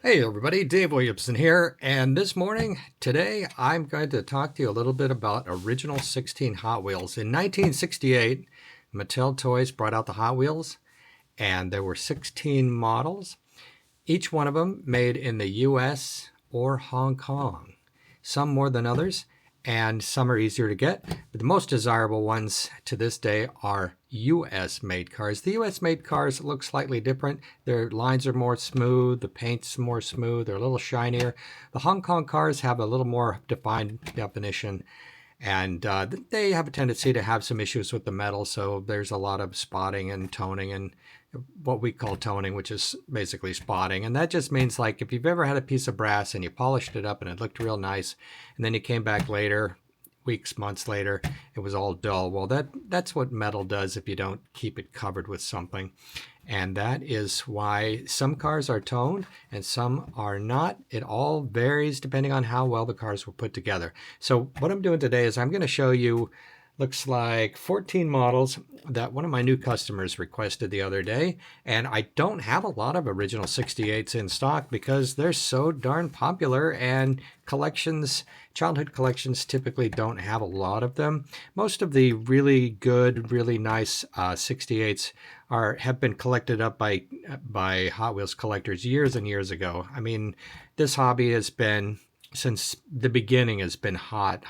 Hey everybody, Dave Williamson here, and today, I'm going to talk to you a little bit about original 16 Hot Wheels. In 1968, Mattel Toys brought out the Hot Wheels, and there were 16 models, each one of them made in the US or Hong Kong. Some more than others, and some are easier to get. But the most desirable ones to this day are US made cars. The US made cars look slightly different. Their lines are more smooth, the paint's more smooth, they're a little shinier. The Hong Kong cars have a little more defined definition, and they have a tendency to have some issues with the metal, so there's a lot of spotting and toning and what we call toning, which is basically spotting. And that just means, like, if you've ever had a piece of brass and you polished it up and it looked real nice, and then you came back later, weeks, months later, it was all dull. Well, that's what metal does if you don't keep it covered with something. And that is why some cars are toned and some are not. It all varies depending on how well the cars were put together. So what I'm doing today is I'm going to show you, looks like 14 models that one of my new customers requested the other day. And I don't have a lot of original 68s in stock because they're so darn popular, and childhood collections typically don't have a lot of them. Most of the really good, really nice 68s have been collected up by Hot Wheels collectors years and years ago. I mean, this hobby has been, since the beginning, has been hot.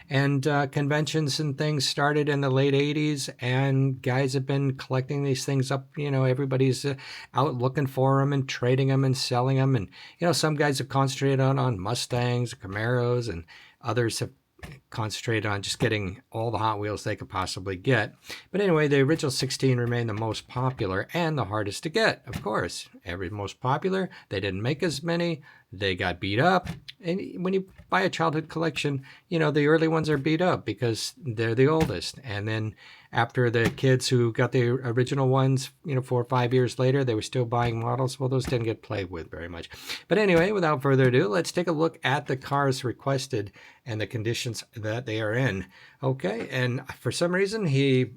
And conventions and things started in the late 80s, and guys have been collecting these things up. Everybody's out looking for them and trading them and selling them. And, some guys have concentrated on Mustangs, Camaros, and others have concentrated on just getting all the Hot Wheels they could possibly get. But anyway, the original 16 remain the most popular and the hardest to get, of course. Most popular, they didn't make as many, they got beat up. And when you buy a childhood collection, the early ones are beat up because they're the oldest. And then after the kids who got the original ones, 4 or 5 years later, they were still buying models. Well, those didn't get played with very much. But anyway, without further ado, let's take a look at the cars requested and the conditions that they are in. Okay, and for some reason, he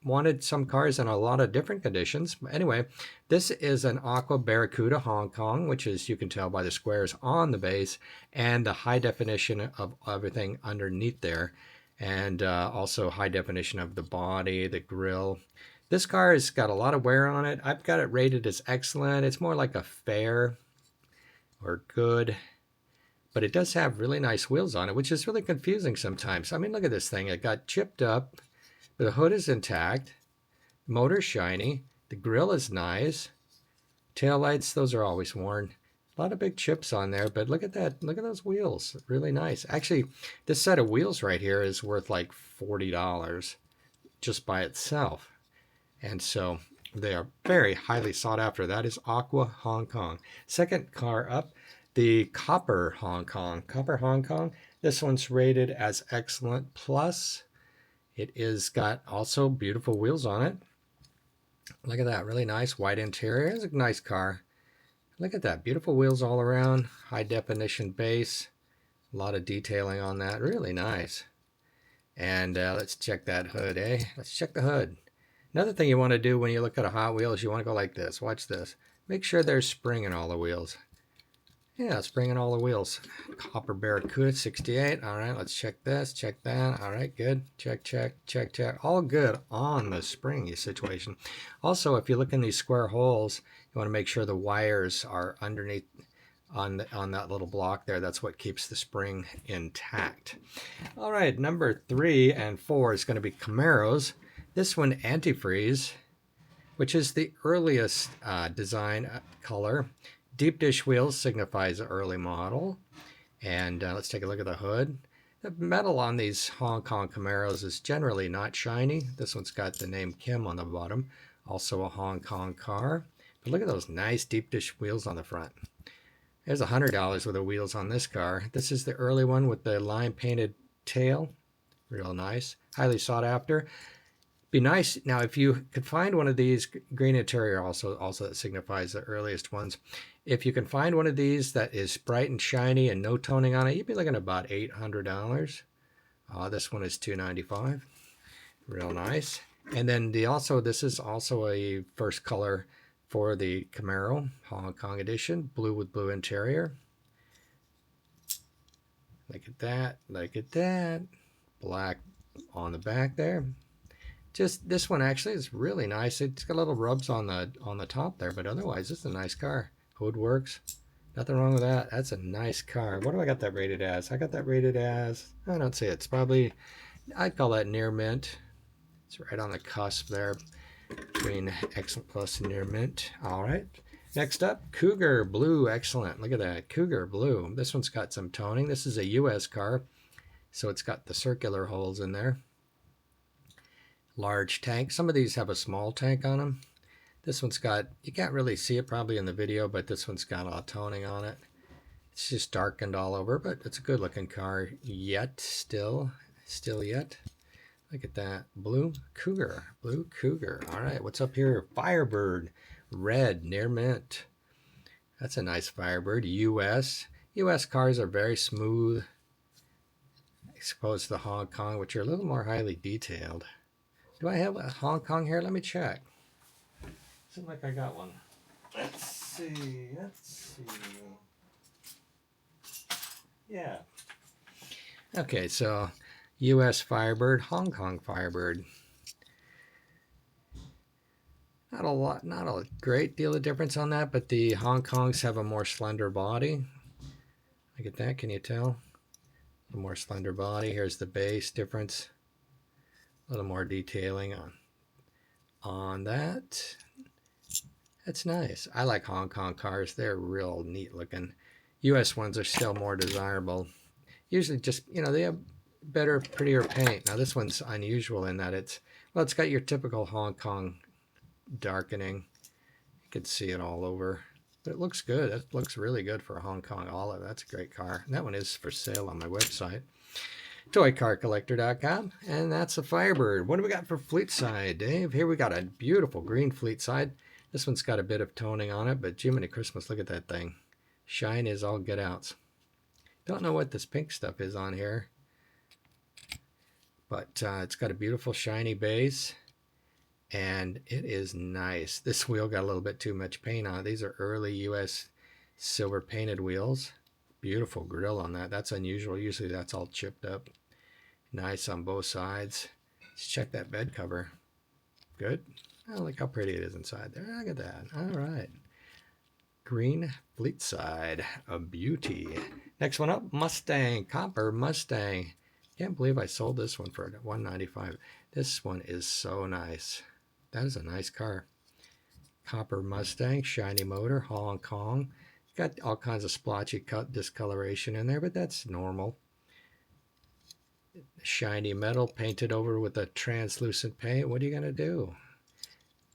wanted some cars in a lot of different conditions. Anyway, this is an Aqua Barracuda Hong Kong, which is, you can tell by the squares on the base and the high definition of everything underneath there. And also high definition of the body, the grille. This car has got a lot of wear on it. I've got it rated as excellent. It's more like a fair or good, but it does have really nice wheels on it, which is really confusing sometimes. I mean, look at this thing. It got chipped up, but the hood is intact. The motor's shiny. The grille is nice. Tail lights, those are always worn. A lot of big chips on there, but look at that. Look at those wheels. Really nice. Actually, this set of wheels right here is worth like $40 just by itself. And so they are very highly sought after. That is Aqua Hong Kong. Second car up, the Copper Hong Kong. Copper Hong Kong. This one's rated as excellent plus. It is got also beautiful wheels on it. Look at that. Really nice white interior. It's a nice car. Look at that. Beautiful wheels all around. High definition base. A lot of detailing on that. Really nice. And let's check that hood, eh? Let's check the hood. Another thing you want to do when you look at a Hot Wheel is you want to go like this. Watch this. Make sure there's spring in all the wheels. Yeah, spring in all the wheels. Copper Barracuda 68. All right, let's check this, check that. All right, good. Check. All good on the spring situation. Also, if you look in these square holes, you want to make sure the wires are underneath on that little block there. That's what keeps the spring intact. All right, number 3 and 4 is going to be Camaros. This one, antifreeze, which is the earliest design color. Deep dish wheels signifies the early model. And let's take a look at the hood. The metal on these Hong Kong Camaros is generally not shiny. This one's got the name Kim on the bottom. Also a Hong Kong car. But look at those nice deep dish wheels on the front. There's $100 worth of wheels on this car. This is the early one with the lime painted tail. Real nice. Highly sought after. Be nice. Now, if you could find one of these, green interior also that signifies the earliest ones. If you can find one of these that is bright and shiny and no toning on it, you'd be looking at about $800. This one is $295. Real nice. And then this is also a first color for the Camaro Hong Kong edition, blue with blue interior. Look at that, look at that. Black on the back there. Just this one actually is really nice. It's got little rubs on the top there, but otherwise it's a nice car. Hood works. Nothing wrong with that. That's a nice car. What do I got that rated as? I got that rated as, I don't see it. It's probably, I'd call that near mint. It's right on the cusp there between excellent plus and near mint. All right. Next up, Cougar Blue. Excellent. Look at that. Cougar Blue. This one's got some toning. This is a US car, so it's got the circular holes in there. Large tank. Some of these have a small tank on them. This one's got, you can't really see it probably in the video, but this one's got a lot of toning on it. It's just darkened all over, but it's a good looking car yet, still yet. Look at that. Blue Cougar. Blue Cougar. All right, what's up here? Firebird. Red, near mint. That's a nice Firebird. US. US cars are very smooth, as opposed to the Hong Kong, which are a little more highly detailed. Do I have a Hong Kong here? Let me check. Seems like I got one. Let's see. Yeah. Okay, so US Firebird, Hong Kong Firebird. Not a great deal of difference on that, but the Hong Kongs have a more slender body. Look at that, can you tell? A more slender body. Here's the base difference. A little more detailing on that. That's nice. I like Hong Kong cars. They're real neat looking. US ones are still more desirable. Usually just, you know, they have better, prettier paint. Now this one's unusual in that it's got your typical Hong Kong darkening. You can see it all over. But it looks good. It looks really good for a Hong Kong olive. That's a great car. And that one is for sale on my website, ToyCarCollector.com. And that's a Firebird. What do we got for fleet side, Dave? Here we got a beautiful green fleet side. This one's got a bit of toning on it, but Jiminy Christmas, look at that thing. Shine is all get outs. Don't know what this pink stuff is on here, but it's got a beautiful shiny base, and it is nice. This wheel got a little bit too much paint on it. These are early US silver painted wheels. Beautiful grill on that. That's unusual. Usually that's all chipped up. Nice on both sides. Let's check that bed cover. Good. Oh, look how pretty it is inside there. Look at that. All right. Green fleet side. A beauty. Next one up, Mustang. Copper Mustang. Can't believe I sold this one for $195. This one is so nice. That is a nice car. Copper Mustang. Shiny motor. Hong Kong. Got all kinds of splotchy discoloration in there, but that's normal. Shiny metal painted over with a translucent paint. What are you going to do?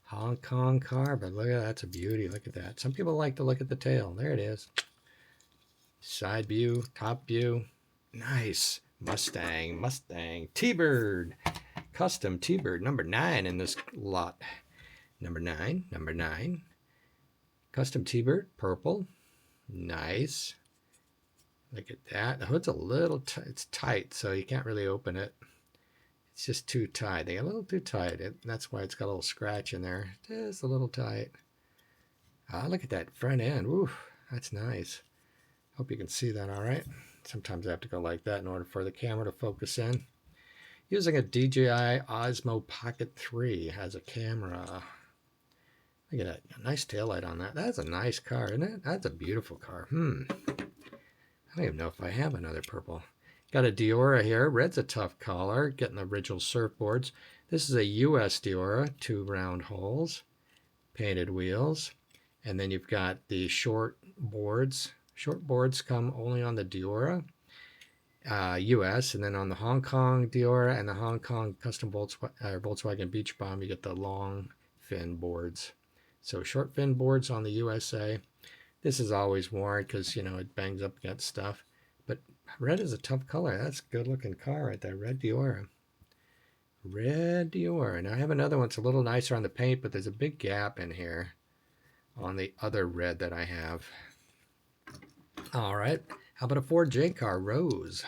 Hong Kong car, but look at that. That's a beauty. Look at that. Some people like to look at the tail. There it is. Side view, top view. Nice. Mustang. T-Bird. Custom T-Bird. Number 9 in this lot. Number 9. Custom T-Bird. Purple. Nice. Look at that. The hood's a little it's tight, so you can't really open it. It's just too tight. They got a little too tight. That's why it's got a little scratch in there. Just a little tight. Look at that front end. Ooh, that's nice. Hope you can see that all right. Sometimes I have to go like that in order for the camera to focus in. Using a DJI Osmo Pocket 3 has a camera. Look at that. Nice taillight on that. That's a nice car, isn't it? That's a beautiful car. I don't even know if I have another purple. Got a Diora here. Red's a tough color. Getting the original surfboards. This is a US Diora. 2 round holes. Painted wheels. And then you've got the short boards. Short boards come only on the Diora. US. And then on the Hong Kong Diora and the Hong Kong Custom Volkswagen Beach Bomb, you get the long fin boards. So short fin boards on the USA. This is always worn because, you know, it bangs up against stuff. But red is a tough color. That's a good looking car right there. Red Diora. Red Diora. Now I have another one that's a little nicer on the paint, but there's a big gap in here on the other red that I have. All right. How about a Ford J car? Rose.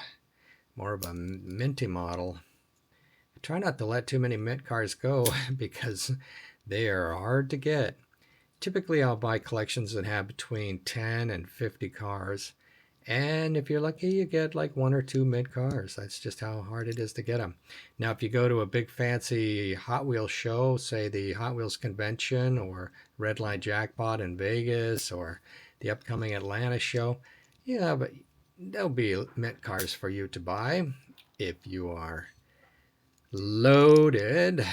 More of a minty model. Try not to let too many mint cars go because they are hard to get. Typically, I'll buy collections that have between 10 and 50 cars. And if you're lucky, you get like 1 or 2 mid cars. That's just how hard it is to get them. Now, if you go to a big fancy Hot Wheels show, say the Hot Wheels convention or Redline Jackpot in Vegas or the upcoming Atlanta show, yeah, but there'll be mint cars for you to buy if you are loaded.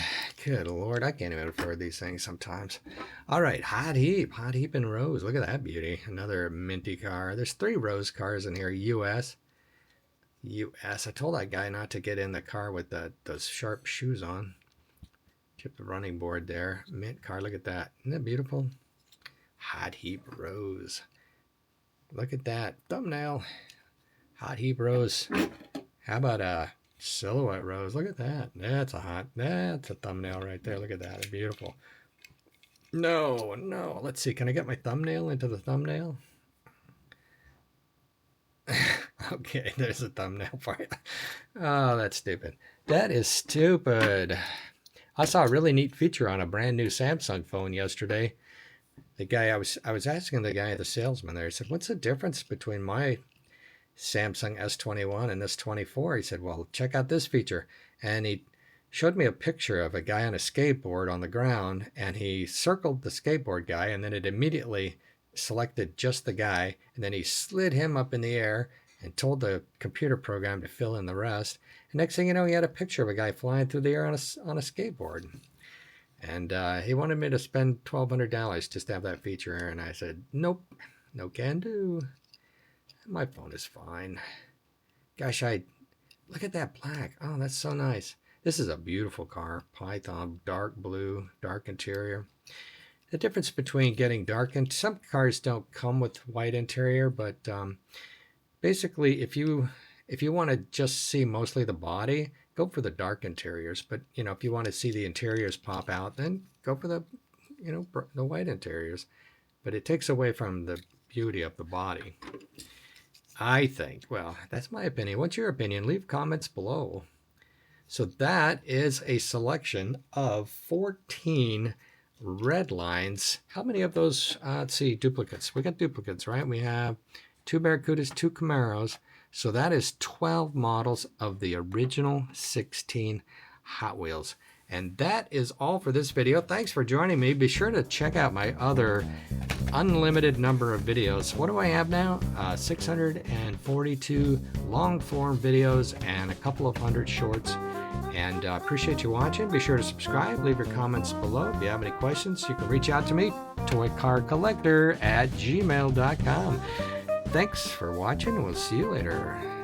Good Lord, I can't even afford these things sometimes. All right, Hot Heap and Rose. Look at that beauty. Another minty car. There's 3 Rose cars in here. US. I told that guy not to get in the car with those sharp shoes on. Chip the running board there. Mint car. Look at that. Isn't that beautiful? Hot Heap Rose. Look at that thumbnail. Hot Heap Rose. How about a Silhouette Rose? Look at that. That's a thumbnail right there. Look at that. Beautiful. No. Let's see. Can I get my thumbnail into the thumbnail? Okay, there's a thumbnail for you. Oh, that's stupid. That is stupid. I saw a really neat feature on a brand new Samsung phone yesterday. The guy, I was asking the guy, the salesman there, he said, what's the difference between my Samsung S21 and this 24? He said, well, check out this feature. And he showed me a picture of a guy on a skateboard on the ground, and he circled the skateboard guy, and then it immediately selected just the guy, and then he slid him up in the air and told the computer program to fill in the rest. And next thing you know, he had a picture of a guy flying through the air on a skateboard. And he wanted me to spend $1,200 just to have that feature, and I said, nope, no can do. My phone is fine. Gosh, look at that black. Oh, that's so nice. This is a beautiful car. Python, dark blue, dark interior. The difference between getting dark, and some cars don't come with white interior, but basically, if you want to just see mostly the body, go for the dark interiors. But if you want to see the interiors pop out, then go for the the white interiors. But it takes away from the beauty of the body, I think. Well, that's my opinion. What's your opinion? Leave comments below. So that is a selection of 14 red lines. How many of those, let's see, duplicates? We got duplicates, right? We have 2 Barracudas, 2 Camaros. So that is 12 models of the original 16 Hot Wheels. And that is all for this video. Thanks for joining me. Be sure to check out my other unlimited number of videos. What do I have now? 642 long form videos and a couple of hundred shorts. And appreciate you watching. Be sure to subscribe. Leave your comments below. If you have any questions, you can reach out to me, ToyCarCollector@gmail.com. Thanks for watching. We'll see you later.